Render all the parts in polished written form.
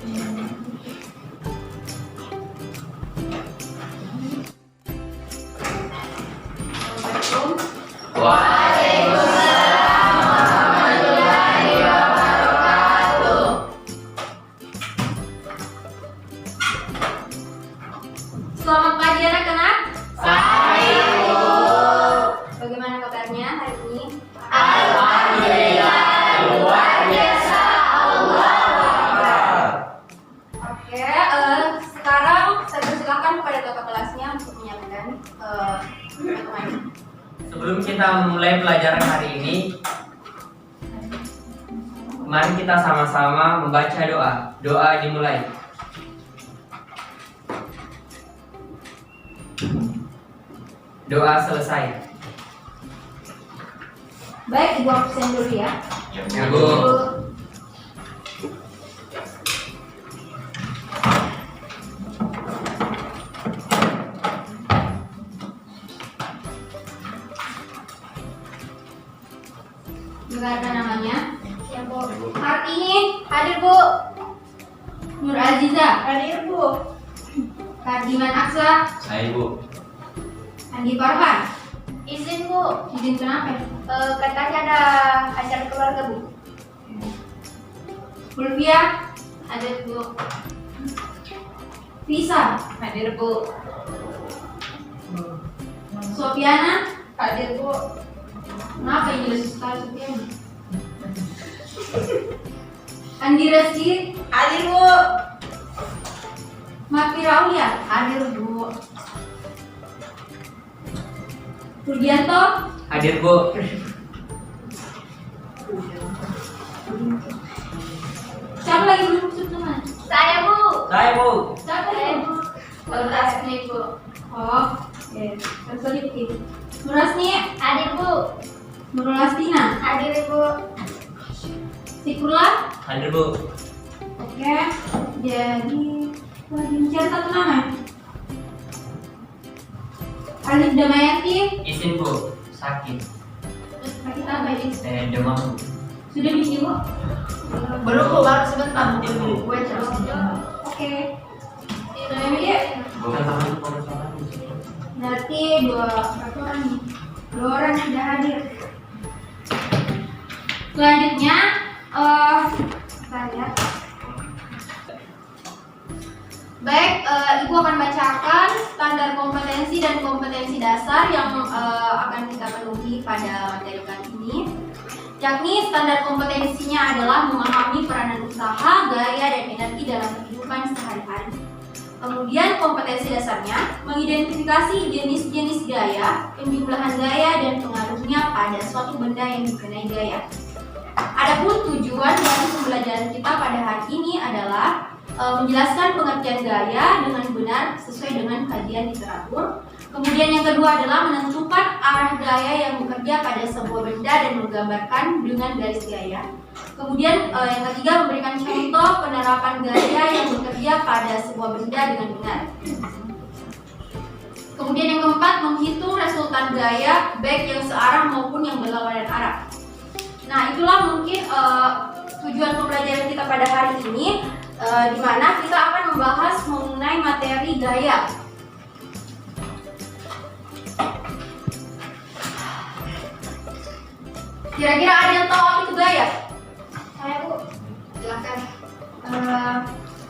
Selamat pagi anak-anak. Pagi, Bu. Bagaimana kabarnya hari ini? Alhamdulillah, luar biasa. Allah Akbar. Oke, sekarang saya persilakan kepada kakak kelasnya untuk menyampaikan teman-teman. Sebelum kita memulai pelajaran hari ini, mari kita sama-sama membaca doa. Doa dimulai. Doa selesai. Baik, Ibu absen dulu ya. Ya, Bu. Dengarkan namanya. Ya, Bu. Kartini, hadir, Bu. Nur Aziza, hadir, Bu. Kardiman Aksa, Saya, Bu. Andi Farhan. Izin, Bu. Izin kenapa? Katanya ada acara keluarga, Bu. Fulvia, hadir, Bu. Visa, Hadir, Bu. Sofiana, Hadir, Bu. kenapa ini jelas sekali Sofiana? Andi Rizky, Hadir, Bu. Mak Firaulia, hadir, Bu. Rudianto, Hadir, Bu. siapa lagi belum masuk teman? Saya, Bu. Saya, Bu. Siapa lagi? Tasmi, Bu. Oh, oke. Terselip. Nurasni, Hadir, Bu. Nurul Astina, Hadir, Bu. Sikurlah. Hadir, Bu. Oke, jadi lagi mencari satu nama. Alif Damayati, Izin, Bu. Sakit. kita baik. Demam, Bu. Sudah bikin, Bu? Belum, Bu. Baru sebentar. Bu. Gue terus. Oke. Namanya dia. Bukan tangan, Bu. Berarti dua orang nih. Dua orang yang sudah hadir. Selanjutnya, kita lihat. Baik, Ibu akan bacakan standar kompetensi dan kompetensi dasar yang akan kita penuhi pada materi kali ini. Yakni standar kompetensinya adalah memahami peranan usaha, gaya, dan energi dalam kehidupan sehari-hari. Kemudian kompetensi dasarnya mengidentifikasi jenis-jenis gaya, penjumlahan gaya, dan pengaruhnya pada suatu benda yang dikenai gaya. Adapun tujuan dari pembelajaran kita pada hari ini adalah menjelaskan pengertian gaya dengan benar sesuai dengan kajian literatur. Kemudian yang kedua adalah menentukan arah gaya yang bekerja pada sebuah benda dan menggambarkan dengan garis gaya. Kemudian yang ketiga memberikan contoh penerapan gaya yang bekerja pada sebuah benda dengan benar. Kemudian yang keempat menghitung resultan gaya baik yang searah maupun yang berlawanan arah. Nah, itulah mungkin tujuan pembelajaran kita pada hari ini, di mana kita akan membahas mengenai materi gaya. Kira-kira ada yang tahu apa itu gaya? Saya, Bu. Silakan.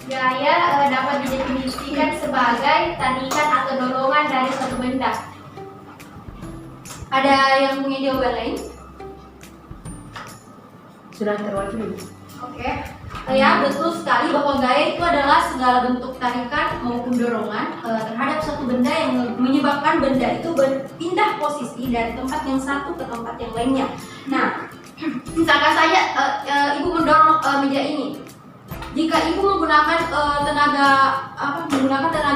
Gaya dapat didefinisikan sebagai tarikan atau dorongan dari suatu benda. Ada yang punya jawaban lain? Sudah terwakili. Oke. Ya, betul sekali bahwa gaya itu adalah segala bentuk tarikan maupun dorongan terhadap suatu benda yang menyebabkan benda itu berpindah posisi dari tempat yang satu ke tempat yang lainnya. Nah, misalkan saja ibu mendorong meja ini. Jika ibu menggunakan tenaga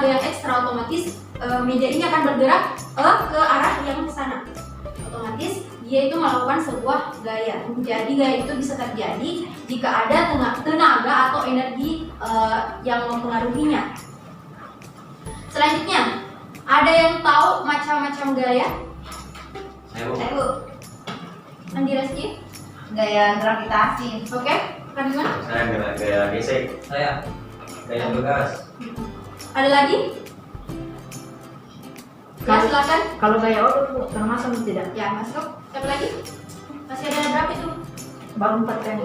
yang ekstra, otomatis meja ini akan bergerak ke arah yang sana. Otomatis dia itu melakukan sebuah gaya. Jadi gaya itu bisa terjadi jika ada tenaga atau energi yang mempengaruhinya. Selanjutnya, ada yang tahu macam-macam gaya? Saya, Bu. Bu. Andi Rizky? Gaya gravitasi. Oke, Kak Diman? Saya gaya gesek. Saya. Gaya begas. Ada lagi? Ya, silakan. Kalau gaya odol Bu, termasuk atau tidak? Ya, masuk. Siapa lagi? Masih ada berapa itu? Baru 4 kan?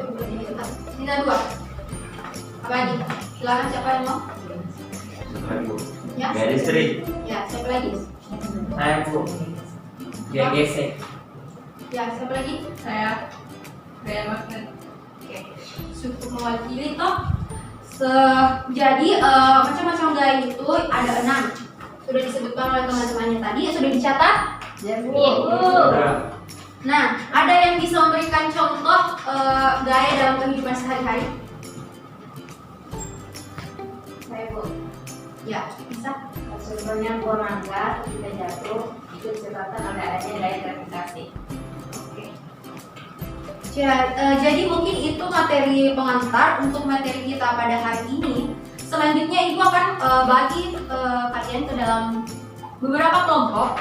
Tinggal 2. Apa lagi? Silakan, siapa yang mau? Bu. Ya. Gaya listrik. Ya, siapa lagi? Saya Bu. Gaya gesek. Ya, siapa lagi? Saya gaya magnet. Oke, cukup mewakili toh. Jadi macam-macam gaya itu ada 6. Sudah disebutkan oleh teman-temannya tadi, sudah dicatat? Ya Bu. Udah. Nah, ada yang bisa memberikan contoh gaya dalam kehidupan sehari-hari? Saya Bu. Ya, bisa. Contohnya buah mangga ketika jatuh itu disebabkan oleh adanya gaya gravitasi. Oke. Jadi mungkin itu materi pengantar untuk materi kita pada hari ini. Selanjutnya Ibu akan bagi kalian ke dalam beberapa kelompok.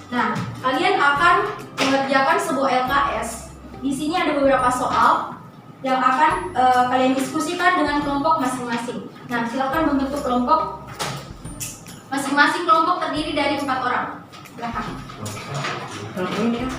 Nah, kalian akan mengerjakan sebuah LKS. Di sini ada beberapa soal yang akan kalian diskusikan dengan kelompok masing-masing. Nah, silakan membentuk kelompok. Masing-masing kelompok terdiri dari 4 orang. Silakan. Kalau ini ya.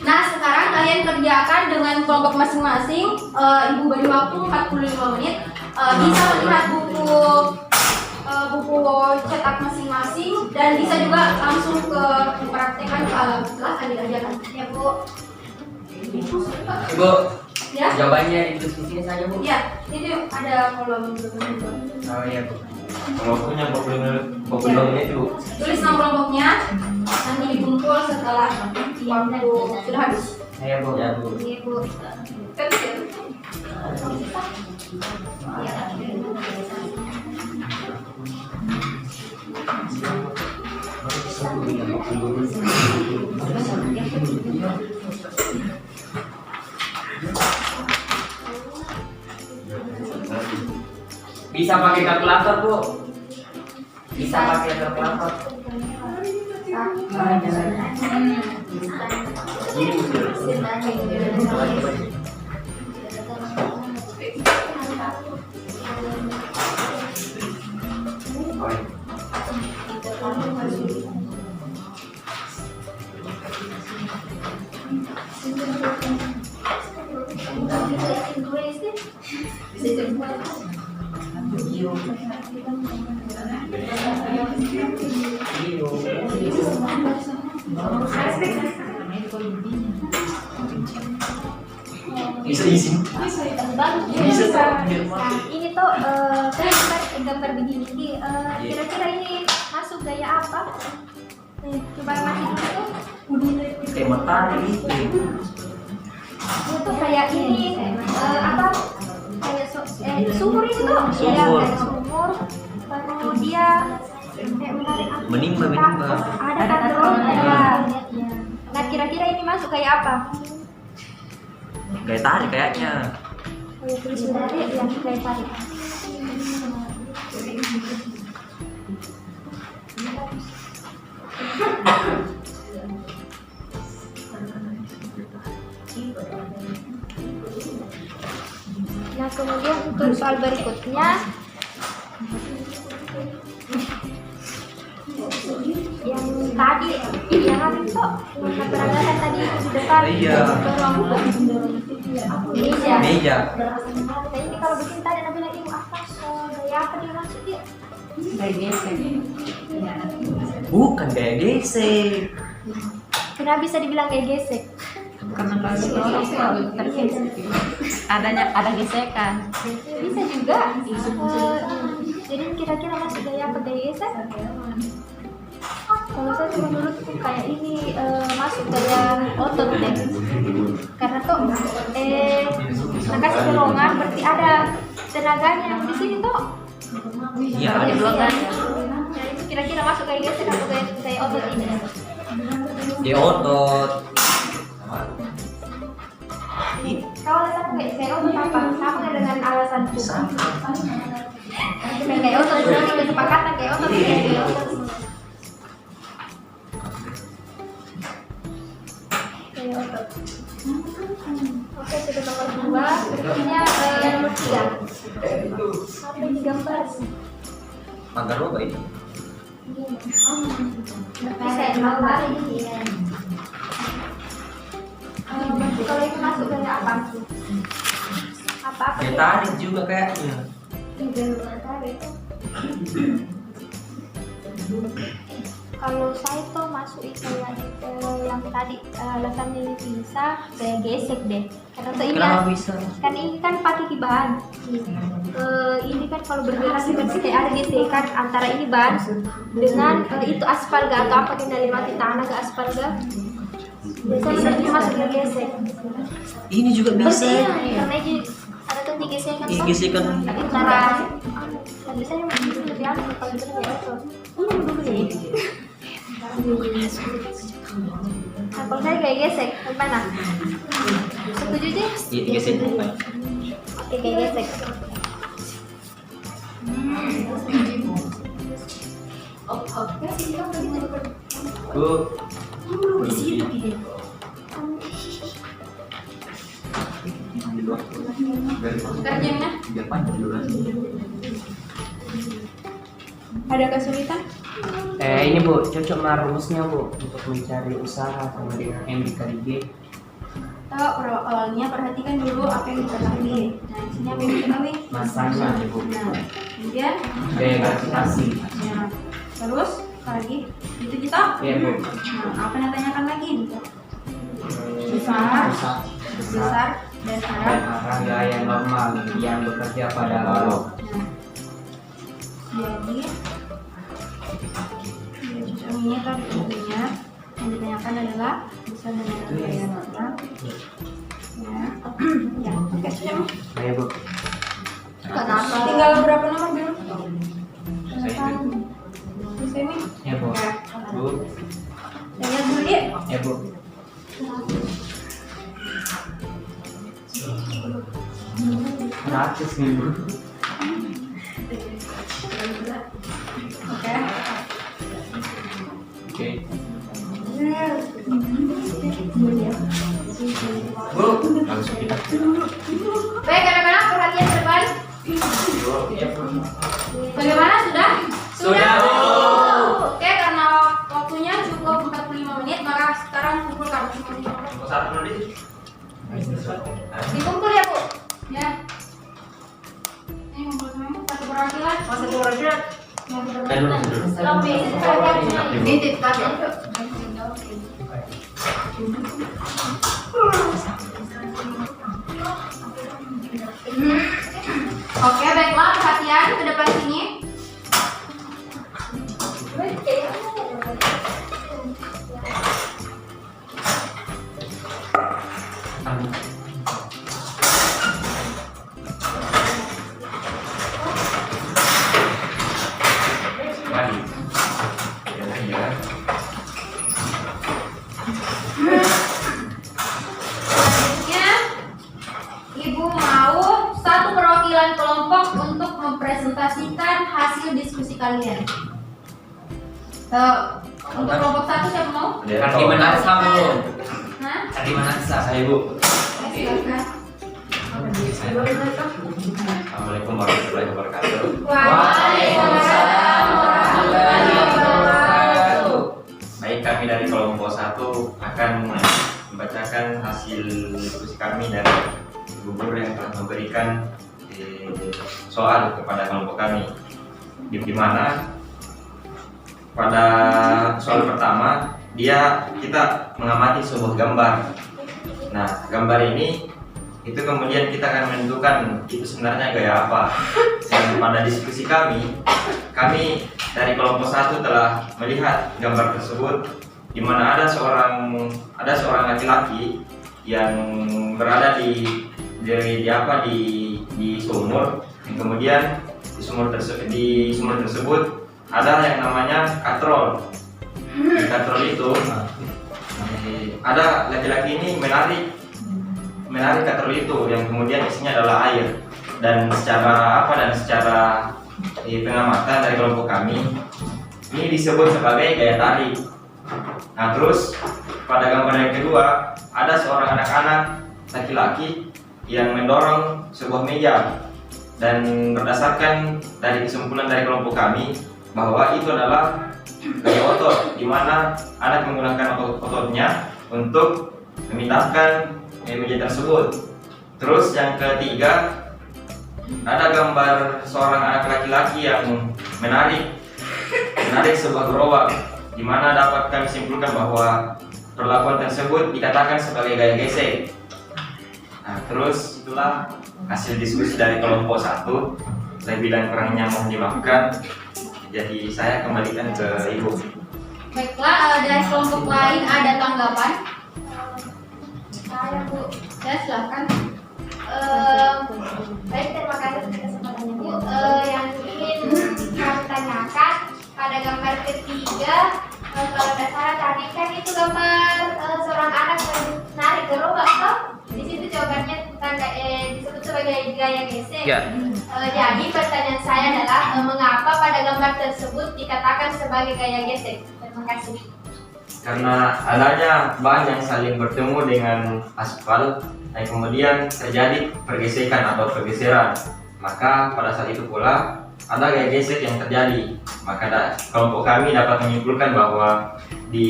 Nah, sekarang kalian kerjakan dengan kelompok masing-masing. Ibu beri waktu 45 menit. Bisa melihat buku cetak masing-masing dan bisa juga langsung dipraktekkan ke alam. Silahkan dikerjakan. Ya Bu. Ibu. Ya. Jawabannya di sini saja Bu. Ya, itu ada kolom. Oh iya Bu. Kelompoknya 45 menit Bu. Tulis nama kelompoknya. Nanti dikumpul setelah waktu sudah habis. Saya Bu. Ya Bu. Ini Bu. Bisa pakai kalkulator Bu. Bisa pakai kalkulator. Bisa isi. Ini tuh gambar begini. Kira-kira ini masuk gaya apa? Coba mati dulu. Kayak matahari itu. Itu kayak ini apa? Kayak sumur itu tuh. Iya, Sumur. kayak sumur. Baru dia kayak menarik apa? Menimba. Ada kan drone ada. Nah, kira-kira ini masuk kayak apa? Kayak tarik kayaknya. Kayak tulis menarik yang kayak tadi. Nah, kemudian untuk soal berikutnya yang tadi yang itu keberangkatan tadi di depan Iya. dorong meja. Meja. Nah, ini kalau bikin tadi nanti lagi apa gaya apa dia masuk dia? Gaya gesek. Ya. Bukan gaya gesek. Kenapa bisa dibilang kayak gesek? Karena kalau tergesek. Ada gesekan. Bisa juga. Jadi kira-kira masuk gaya apa gaya gesek? Kalau saya tuh menurutku kayak ini masuk kayak otot deh. Karena tuh kasih dorongan berarti ada tenaganya di sini tuh. Iya, Ada ada dorongannya. Nah, itu kira-kira masuk kayak gesek atau kayak otot ini. di otot. Kalau alasan kayak otot apa? Sama nggak dengan alasanku? Kayak otot, itu kesepakatan kayak otot. Kayak otot. Kayak otot. Oke, sudah nomor 2. Berikutnya nomor 3. Apa yang digambar? Manggar apa ini? Bisa gambar ini. Kalau itu masuk dari apa? Apa-apa? Ya tarik juga kayaknya. Kalau saya tuh masuk itu yang tadi alasannya bisa kayak gesek deh. Karena tuh ini Kenapa bisa? kan ini kan pakai di bahan. Ini kan kalau bergerak seperti kayak ada gesekan antara ini bahan dengan itu aspal atau apa yang dari mati tanah ke aspal biasanya itu masuk ke gesek. Ini juga bisa. Iya, karena ini ada tuh di gesekan. Ini gesekan. Antara biasanya lebih aman kalau itu kayak itu. Dulu nih. Nah, kalau saya kayak gesek, gimana? Setuju sih? Iya, gesek. Oke, kayak gesek. Bu. Kerjanya Ada kesulitan? Ini Bu, cocok rumusnya Bu untuk mencari usaha sama dengan MBKDG. kita awalnya perhatikan dulu apa yang diketahui. Nah, di sini apa yang diketahui? Masanya Bu, Nah, kemudian gaya gravitasi. ya, terus apa lagi itu kita. Iya Bu. Nah, apa yang tanyakan lagi? Besar, Besar dan dan arah. arah gaya normal yang bekerja pada balok. Nah, jadi ini kan intinya yang ditanyakan adalah besar dan arah gaya normal. Ya, ya, oke, sudah. Ayo Bu. Kenapa? Tinggal berapa nomor dulu? Bisa ini? Ya Bu. Bu. Saya lihat dulu ya. Ya Bu. Ratus nih Bu. Oke. Oke. Bu, langsung kita. Baik, anak-anak perhatian berbalik. Bagaimana sudah? Sudah, Bu. Oke, karena waktunya cukup 45 menit, maka sekarang kumpulkan. Satu menit. Dikumpul ya, Bu. Ya. Ini kumpul semua. Satu perwakilan. Satu perwakilan. Dan dulu. Nitip tadi. Oke, baiklah, perhatian ke depan sini. Mari. Ya. Selanjutnya, Ibu mau satu perwakilan kelompok untuk mempresentasikan hasil diskusi kalian. Untuk kelompok satu siapa mau? Kaki menaksa, Bu. Hah? Kaki menaksa. Saya, Bu. Silakan. Assalamualaikum warahmatullahi wabarakatuh. Waalaikumsalam warahmatullahi wabarakatuh. Baik, kami dari kelompok 1 akan membacakan hasil diskusi kami dari Ibu Guru yang telah memberikan soal kepada kelompok kami. Di mana pada soal pertama kita mengamati sebuah gambar. Nah, gambar ini itu kemudian kita akan menentukan itu sebenarnya gaya apa. Dan pada diskusi kami dari kelompok 1 telah melihat gambar tersebut, di mana ada seorang laki-laki yang berada di sumur. Dan kemudian di sumur tersebut ada yang namanya katrol. Di katrol itu ada laki-laki ini menarik katrol itu yang kemudian isinya adalah air. Dan secara pengamatan dari kelompok kami, ini disebut sebagai gaya tarik. Nah, terus pada gambar yang kedua ada seorang anak-anak laki-laki yang mendorong sebuah meja. Dan berdasarkan dari kesimpulan dari kelompok kami bahwa itu adalah gaya otot, di mana anak menggunakan ototnya untuk memindahkan meja tersebut. Terus yang ketiga ada gambar seorang anak laki-laki yang menarik sebuah gerobak, di mana dapat kami simpulkan bahwa perlakuan tersebut dikatakan sebagai gaya gesek. Nah, terus itulah hasil diskusi dari kelompok 1. Lebih dan kurangnya mohon dimaafkan. Jadi saya kembalikan ke Ibu. Baiklah, dari kelompok lain ada tanggapan? Saya Bu. Ya, silakan. Baik, terima kasih atas kesempatannya Bu. Yang ingin kami tanyakan pada gambar ketiga, kalau tidak salah tadi kan itu gambar seorang anak menarik gerobak toh? Di situ jawabannya tentang disebut sebagai gaya gesek. Ya. Jadi pertanyaan saya adalah mengapa pada gambar tersebut dikatakan sebagai gaya gesek? Terima kasih. Karena adanya bahan yang saling bertemu dengan aspal dan kemudian terjadi pergesekan atau pergeseran, maka pada saat itu pula ada gaya gesek yang terjadi. Maka kelompok kami dapat menyimpulkan bahwa di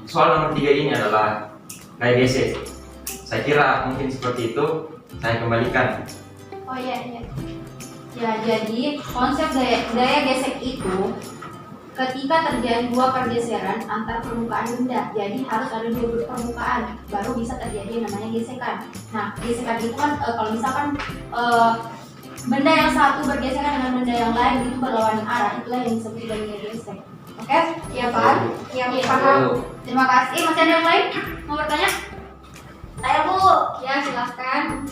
soal nomor 3 ini adalah gaya gesek. Saya kira mungkin seperti itu. Saya kembalikan. Oh iya. Ya, jadi konsep gaya gesek itu ketika terjadi dua pergeseran antar permukaan benda. Jadi harus ada dua permukaan baru bisa terjadi yang namanya gesekan. Nah, gesekan itu kan kalau misalkan benda yang satu bergesekan dengan benda yang lain itu berlawanan arah, itulah yang disebut sebagai gaya gesek. Oke? Ya, paham? Yang Iya. paham. Terima kasih. Masih ada yang lain mau bertanya? Saya Bu. Ya, silahkan.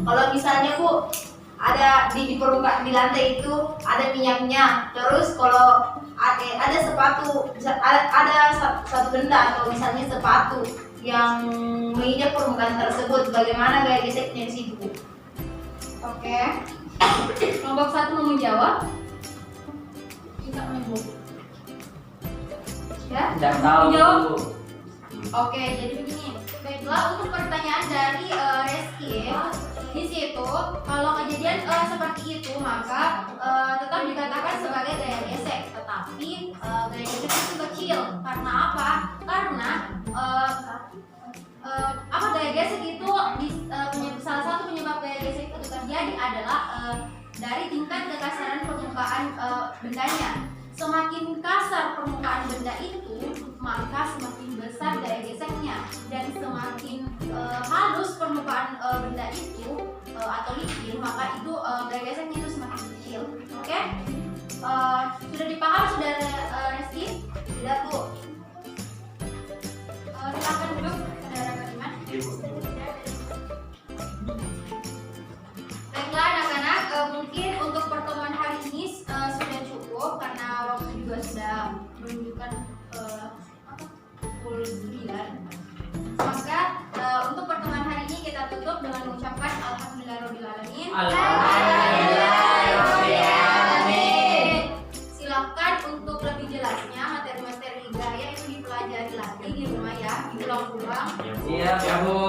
Kalau misalnya Bu, ada di permukaan di lantai itu ada minyaknya. Terus kalau ada sepatu, ada satu benda atau misalnya sepatu yang menginjak permukaan tersebut, bagaimana gaya geseknya di situ? Oke. Kelompok 1 mau menjawab? Tidak menjawab. Ya? Tidak tahu. Menjawab? Bu. Oke, jadi begini. Baiklah, untuk pertanyaan dari Reski, di situ kalau kejadian seperti itu maka tetap dikatakan sebagai gaya gesek, tetapi gaya gesek itu kecil. Karena apa? Karena gaya gesek itu salah satu penyebab gaya gesek itu terjadi adalah dari tingkat kekasaran permukaan bendanya. Semakin kasar permukaan benda itu, maka semakin besar gaya geseknya, dan semakin halus permukaan benda itu atau licin, maka itu gaya geseknya itu semakin kecil. Oke? Sudah dipaham Saudara Reski? Tidak Bu? Silakan duduk, Saudara Kadiman. Baiklah anak-anak, mungkin untuk pertemuan hari ini sudah cukup karena waktu juga sudah menunjukkan pukul 9. Maka untuk pertemuan hari ini kita tutup dengan mengucapkan Alhamdulillahirobbilalamin. Silakan untuk lebih jelasnya materi-materi gaya itu dipelajari lagi di rumah ya, diulang-ulang. Iya, Bu.